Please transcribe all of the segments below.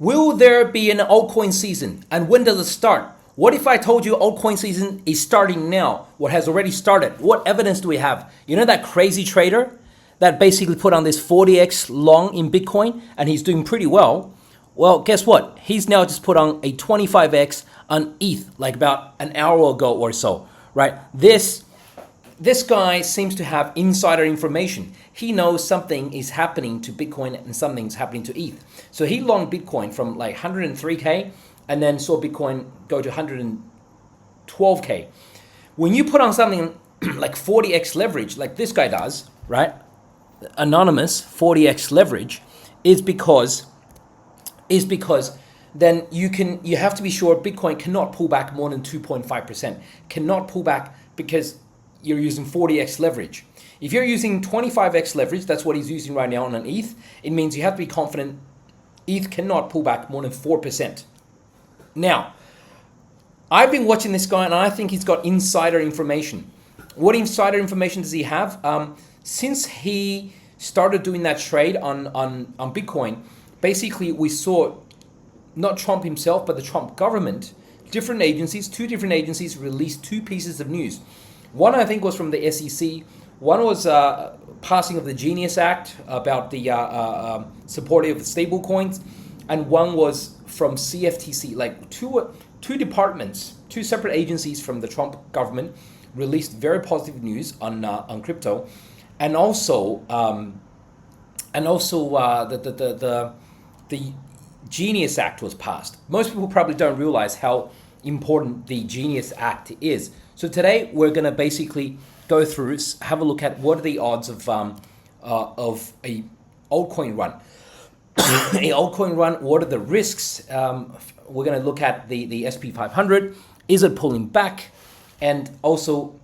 Will there be an altcoin season? And when does it start? What if I told you altcoin season is starting now? What has already started? What evidence do we have? You know that crazy trader that basically put on this 40x long in Bitcoin and he's doing pretty well? Well, guess what? He's now just put on a 25x on ETH like about an hour ago or so, right? This guy seems to have insider information. He knows something is happening to Bitcoin and something's happening to ETH. So he longed Bitcoin from like 103K and then saw Bitcoin go to 112K. When you put on something like 40x leverage, like this guy does, right? Anonymous 40x leverage is because then you have to be sure Bitcoin cannot pull back more than 2.5%. Cannot pull back because you're using 40x leverage. If you're using 25x leverage, that's what he's using right now on an ETH, it means you have to be confident ETH cannot pull back more than 4%. Now, I've been watching this guy and I think he's got insider information. What insider information does he have? Since he started doing that trade on Bitcoin, basically we saw not Trump himself, but the Trump government, two different agencies released two pieces of news. One I think was from the SEC. One was passing of the Genius Act about the supporting of the stable coins, and one was from CFTC. Like two departments, two separate agencies from the Trump government released very positive news on crypto, and also the Genius Act was passed. Most people probably don't realize how important the Genius Act is. So today we're going to basically go through, have a look at what are the odds of a altcoin run. A altcoin run, what are the risks? We're going to look at the SP 500. Is it pulling back? And also,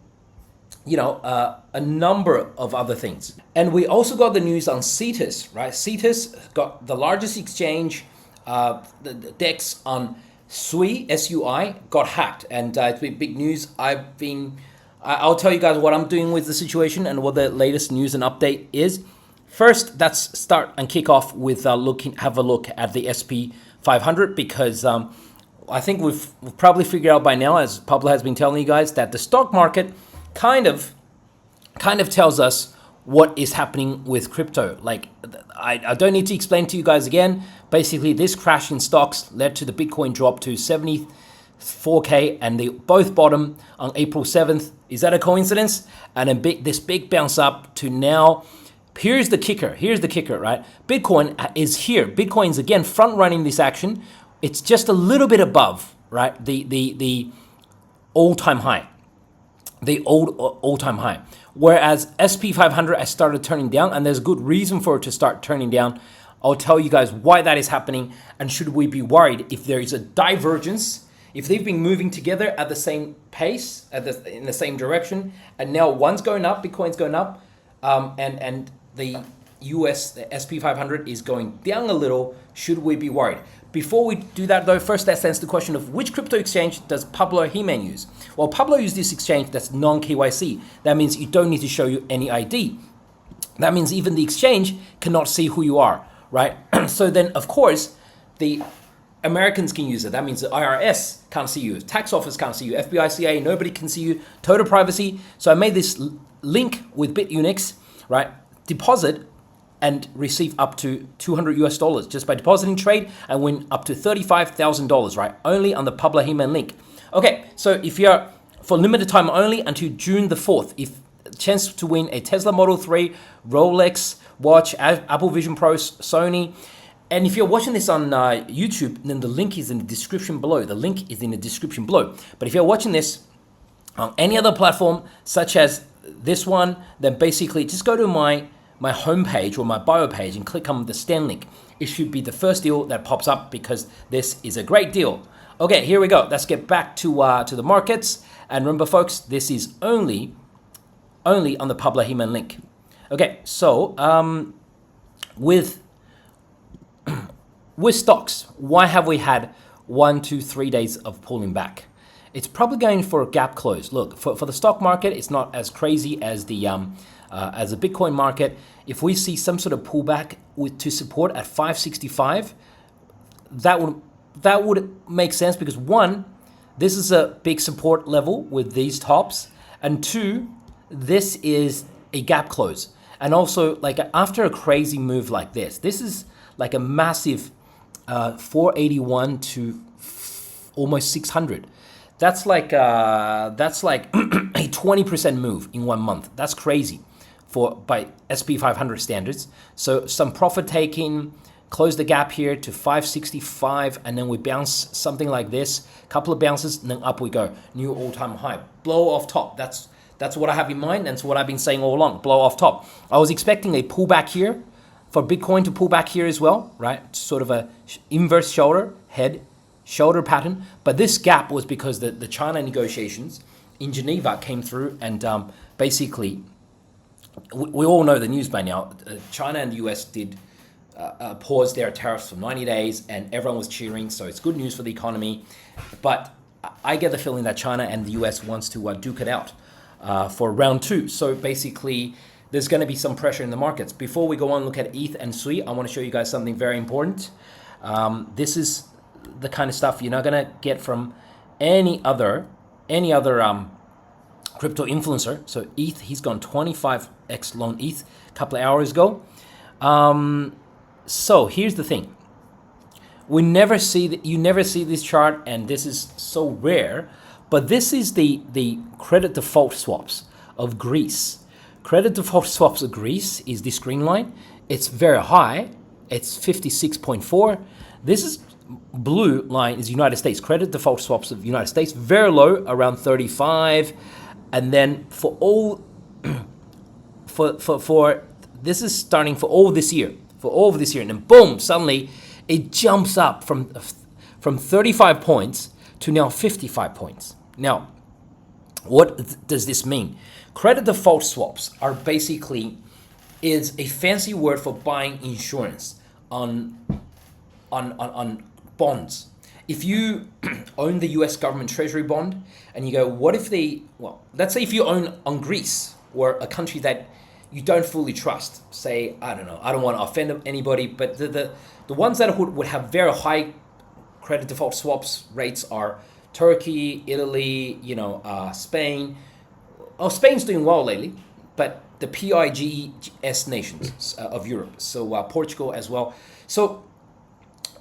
a number of other things. And we also got the news on Cetus, right? Cetus got the largest exchange, the DEX on Sui, S-U-I, got hacked. And it's been big news. I'll tell you guys what I'm doing with the situation and what the latest news and update is. First, let's start and kick off with have a look at the SP 500 because I think we've probably figured out by now, as Pablo has been telling you guys, that the stock market kind of tells us what is happening with crypto. Like, I don't need to explain to you guys again. Basically, this crash in stocks led to the Bitcoin drop to 74K, and they both bottom on April 7th. Is that a coincidence? And then this big bounce up to now. Here's the kicker, right? Bitcoin is here. Bitcoin's again front running this action. It's just a little bit above, right? The all-time high. The all-time high. Whereas SP 500 has started turning down, and there's good reason for it to start turning down. I'll tell you guys why that is happening, and should we be worried if there is a divergence, if they've been moving together at the same pace, in the same direction, and now one's going up, Bitcoin's going up, and the US, the SP 500 is going down a little, should we be worried? Before we do that though, first let's answer the question of which crypto exchange does Pablo He-Man use? Well, Pablo used this exchange that's non-KYC. That means you don't need to show you any ID. That means even the exchange cannot see who you are, right? So then, of course, the Americans can use it. That means the IRS can't see you, tax office can't see you, FBI, CIA, nobody can see you, total privacy. So I made this link with Bitunix, right? Deposit and receive up to $200 just by depositing trade and win up to $35,000, right? Only on the Pablo He-Man link. Okay, so if you're for limited time only until June the 4th, if chance to win a Tesla Model 3, Rolex watch, Apple Vision Pro, Sony. And if you're watching this on YouTube, then the link is in the description below. But if you're watching this on any other platform, such as this one, then basically just go to my homepage or my bio page and click on the Stand link. It should be the first deal that pops up because this is a great deal. Okay, here we go. Let's get back to the markets. And remember, folks, this is only on the Pablo He-Man link. Okay, so with stocks, why have we had 1, 2, 3 days of pulling back? It's probably going for a gap close. Look, for the stock market, it's not as crazy as the Bitcoin market. If we see some sort of pullback to support at 565, that would make sense because one, this is a big support level with these tops, and two, this is a gap close. And also, like after a crazy move like this is like a massive 481 to almost 600. That's like a 20% move in 1 month. That's crazy by SP 500 standards. So some profit taking, close the gap here to 565, and then we bounce something like this, couple of bounces, and then up we go, new all-time high, blow off top. That's what I have in mind, and it's what I've been saying all along, blow off top. I was expecting a pullback here, for Bitcoin to pull back here as well, right? Sort of a inverse shoulder pattern. But this gap was because the China negotiations in Geneva came through, and basically, we all know the news by now. China and the US did pause their tariffs for 90 days, and everyone was cheering, so it's good news for the economy. But I get the feeling that China and the US wants to duke it out for round two. So basically, there's going to be some pressure in the markets. Before we go on, look at ETH and SUI, I want to show you guys something very important. This is the kind of stuff you're not going to get from any other crypto influencer. So ETH, he's gone 25x long ETH a couple of hours ago. So here's the thing. You never see this chart, and this is so rare, but this is the credit default swaps of Greece. Credit default swaps of Greece is this green line. It's very high. It's 56.4. This is blue line is United States. Credit default swaps of United States, very low, around 35. And then for all, for this is starting for all this year, and then boom, suddenly it jumps up from 35 points to now 55 points. Now, what does this mean? Credit default swaps are basically is a fancy word for buying insurance on bonds. If you own the US government treasury bond and you go, what if let's say if you own on Greece or a country that you don't fully trust, say, I don't know, I don't want to offend anybody, but the ones that would have very high credit default swaps rates are Turkey, Italy, Spain. Oh, Spain's doing well lately, but the PIGS nations of Europe, so Portugal as well. So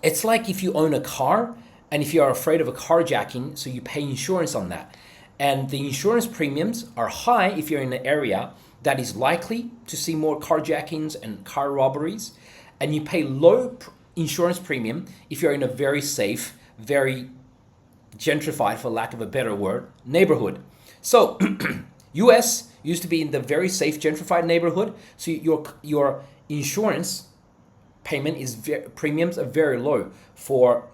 it's like if you own a car and if you are afraid of a carjacking, so you pay insurance on that. And the insurance premiums are high if you're in an area that is likely to see more carjackings and car robberies. And you pay low insurance premium if you're in a very safe, very gentrified, for lack of a better word, neighborhood. So US used to be in the very safe, gentrified neighborhood. So your insurance payment premiums are very low for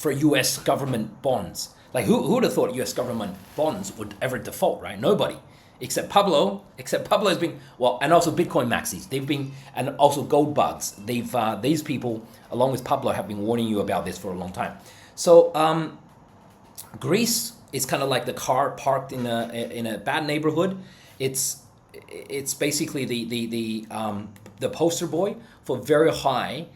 US government bonds. Like who would have thought US government bonds would ever default, right? Nobody. Except Pablo has been, and also Bitcoin maxis. They've been, and also gold bugs. These people, along with Pablo, have been warning you about this for a long time. So Greece is kind of like the car parked in a bad neighborhood. It's basically the poster boy for very high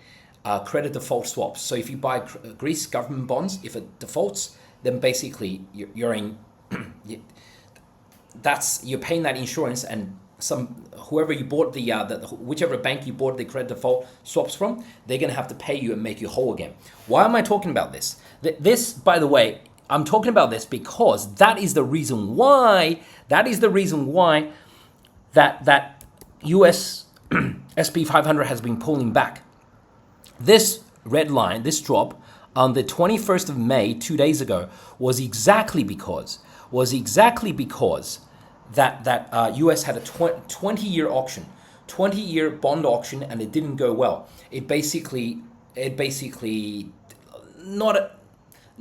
credit default swaps. So if you buy Greece government bonds, if it defaults, then basically you're in. You're paying that insurance, and whoever you bought whichever bank you bought the credit default swaps from, they're gonna have to pay you and make you whole again. Why am I talking about this? This, by the way, I'm talking about this because that is the reason why that US SP 500 has been pulling back. This red line, this drop on the 21st of May, 2 days ago, was exactly because that US had a 20-year auction, 20-year bond auction, and it didn't go well. It basically not a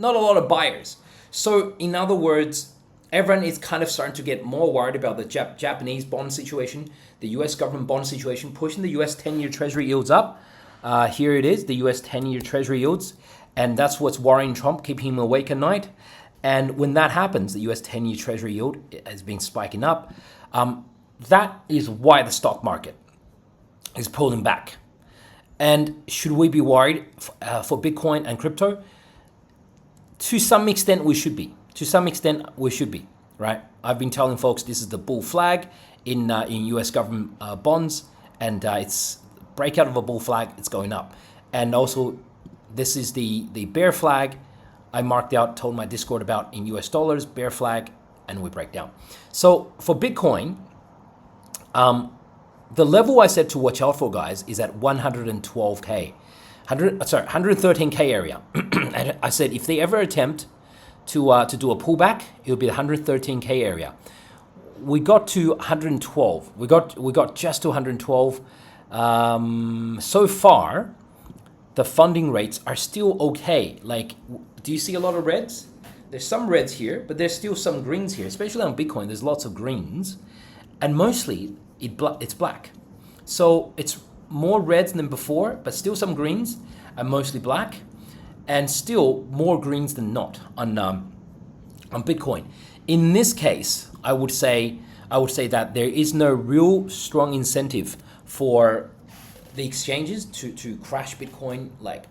lot of buyers. So in other words, everyone is kind of starting to get more worried about the Japanese bond situation, the US government bond situation, pushing the US 10-year treasury yields up. Here it is, the US 10-year treasury yields, and that's what's worrying Trump, keeping him awake at night. And when that happens, the US 10-year treasury yield has been spiking up. That is why the stock market is pulling back. And should we be worried for Bitcoin and crypto? To some extent, we should be. To some extent, we should be, right? I've been telling folks this is the bull flag in US government bonds, and it's breakout of a bull flag, it's going up. And also, this is the bear flag I marked out, told my Discord about in US dollars, bear flag, and we break down. So for Bitcoin, the level I said to watch out for, guys, is at 112K, 113K area. And I said if they ever attempt to do a pullback, it'll be the 113K area. We got to 112. We got just to 112. So far, the funding rates are still okay. Like, do you see a lot of reds? There's some reds here, but there's still some greens here, especially on Bitcoin. There's lots of greens, and mostly it's black. So it's more reds than before, but still some greens, and mostly black, and still more greens than not on Bitcoin. In this case, I would say that there is no real strong incentive for the exchanges to crash Bitcoin like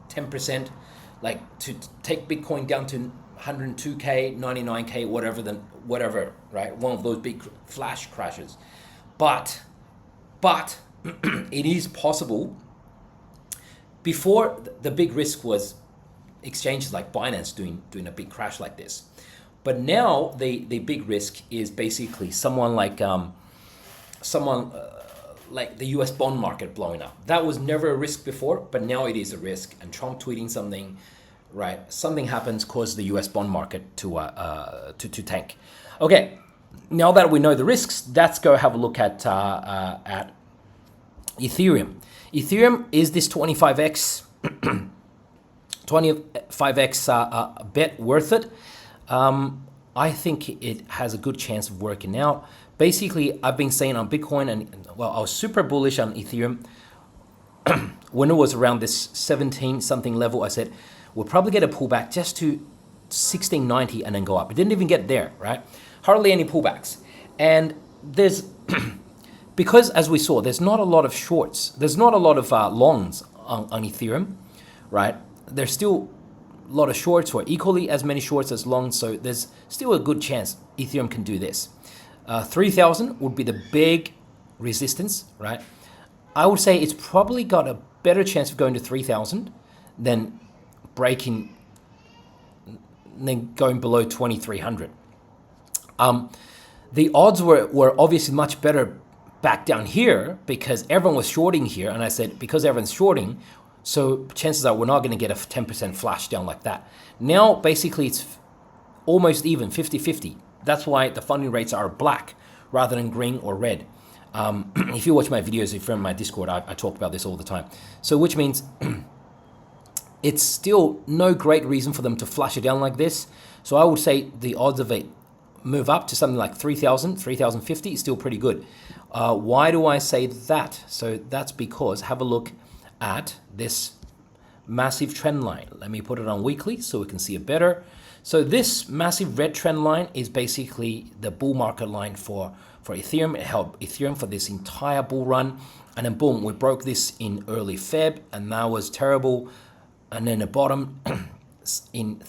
10%, like to take Bitcoin down to 102K, 99K, whatever, right? One of those big flash crashes. But it is possible. Before, the big risk was exchanges like Binance doing a big crash like this. But now the big risk is basically someone like the US bond market blowing up. That was never a risk before, but now it is a risk. And Trump tweeting something, right? Something happens, causes the US bond market to tank. Okay, now that we know the risks, let's go have a look at Ethereum. Ethereum is this 25x bet worth it? I think it has a good chance of working out. Basically, I've been saying on Bitcoin, and well, I was super bullish on Ethereum when it was around this 17 something level. I said we'll probably get a pullback just to 1690 and then go up. It didn't even get there, right? Hardly any pullbacks. And there's because, as we saw, there's not a lot of shorts. There's not a lot of longs on Ethereum, right? There's still a lot of shorts, or equally as many shorts as longs. So there's still a good chance Ethereum can do this. 3,000 would be the big resistance, right? I would say it's probably got a better chance of going to 3,000 than breaking, than going below 2,300. The odds were obviously much better back down here because everyone was shorting here. And I said, because everyone's shorting, so chances are we're not going to get a 10% flash down like that. Now, basically, it's almost even, 50-50. That's why the funding rates are black rather than green or red. If you watch my videos, if you're in my Discord, I talk about this all the time. So which means it's still no great reason for them to flash it down like this. So I would say the odds of it move up to something like 3,000, 3,050 is still pretty good. Why do I say that? So that's because, have a look at this massive trend line. Let me put it on weekly so we can see it better. So this massive red trend line is basically the bull market line for Ethereum. It held Ethereum for this entire bull run. And then boom, we broke this in early Feb, and that was terrible. And then the bottom in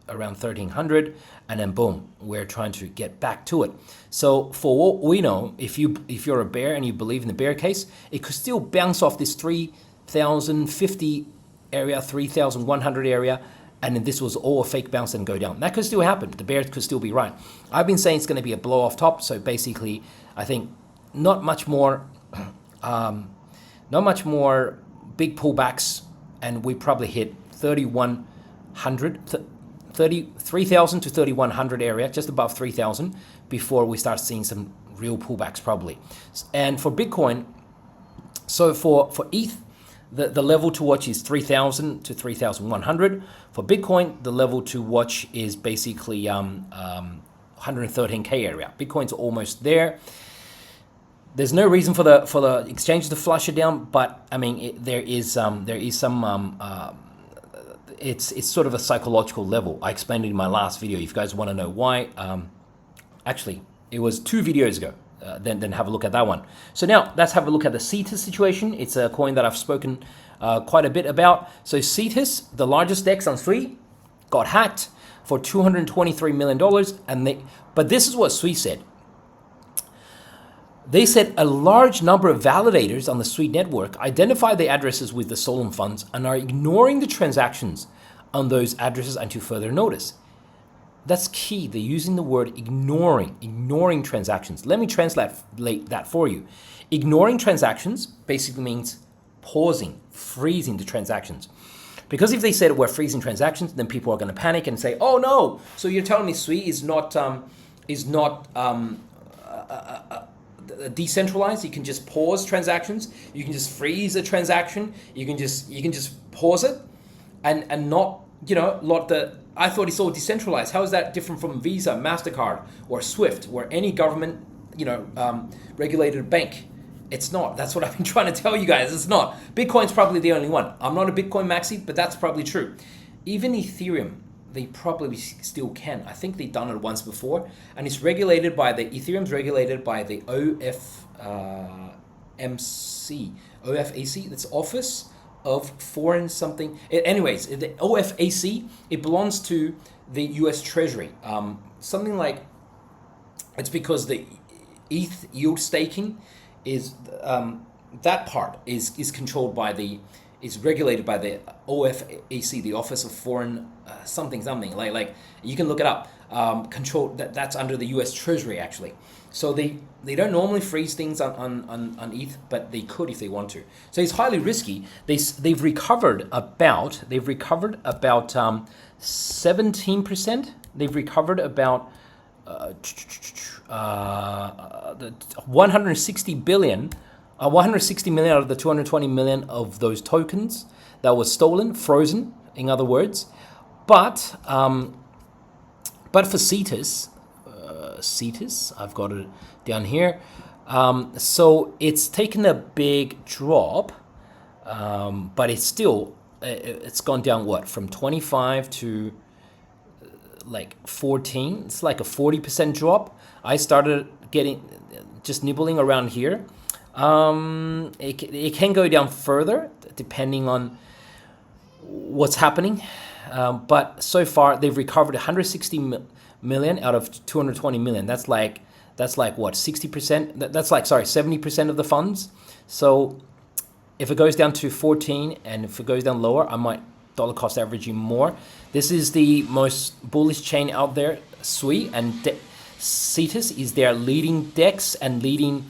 around 1300, and then boom, we're trying to get back to it. So for what we know, if you're a bear and you believe in the bear case, it could still bounce off this 3,050 area, 3,100 area, and then this was all a fake bounce and go down. That could still happen. The bear could still be right. I've been saying it's going to be a blow off top. So basically, I think not much more big pullbacks, and we probably hit 3,000 to 3,100 area, just above 3,000, before we start seeing some real pullbacks probably. And for Bitcoin, so for ETH, the level to watch is 3,000 to 3,100. For Bitcoin, the level to watch is basically 113K area. Bitcoin's almost there. There's no reason for the exchange to flush it down, but I mean there is some. It's sort of a psychological level. I explained it in my last video. If you guys want to know why, actually, it was 2 videos ago. then have a look at that one. So now let's have a look at the Cetus situation. It's a coin that I've spoken quite a bit about. So Cetus, the largest DEX on Sui, got hacked for $223 million. But this is what Sui said. They said a large number of validators on the Sui network identify the addresses with the stolen funds and are ignoring the transactions on those addresses until further notice. That's key. They're using the word ignoring transactions. Let me translate that for you. Ignoring transactions basically means pausing, freezing the transactions. Because if they said we're freezing transactions, then people are going to panic and say, "Oh no! So you're telling me Sui is not decentralized? You can just pause transactions. You can just freeze a transaction. You can just pause it, and not I thought it's all decentralized. How is that different from Visa, MasterCard, or SWIFT, or any government regulated bank? It's not. That's what I've been trying to tell you guys. It's not. Bitcoin's probably the only one. I'm not a Bitcoin maxi, but that's probably true. Even Ethereum, they probably still can. I think they've done it once before, and it's regulated by Ethereum's regulated by the OFAC. That's Office of Foreign something. Anyways, the OFAC, it belongs to the U.S. Treasury. Something like, it's because the ETH yield staking is that part is controlled by is regulated by the OFAC, the Office of Foreign something like you can look it up. Control that's under the U.S. Treasury actually. So they don't normally freeze things on ETH, but they could if they want to. So it's highly risky. They've recovered about 17%. They've recovered about 160 million out of the 220 million of those tokens that was stolen, frozen, in other words. But for Cetus, I've got it down here. So it's taken a big drop, but it's still it's gone down from 25 to like 14. It's like a 40% drop. I started just nibbling around here. It can go down further depending on what's happening. But so far they've recovered 160 million out of 220 million. That's like what, 60%? That's like 70% of the funds. So if it goes down to 14 and if it goes down lower, I might dollar cost averaging more. This is the most bullish chain out there. Sui and Cetus is their leading DEX and leading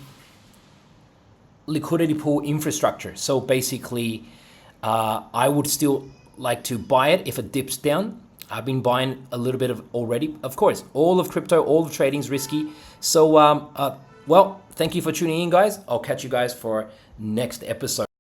liquidity pool infrastructure. So basically, I would still like to buy it if it dips down. I've been buying a little bit of already. Of course, all of crypto, all of trading is risky. So, well, thank you for tuning in, guys. I'll catch you guys for next episode.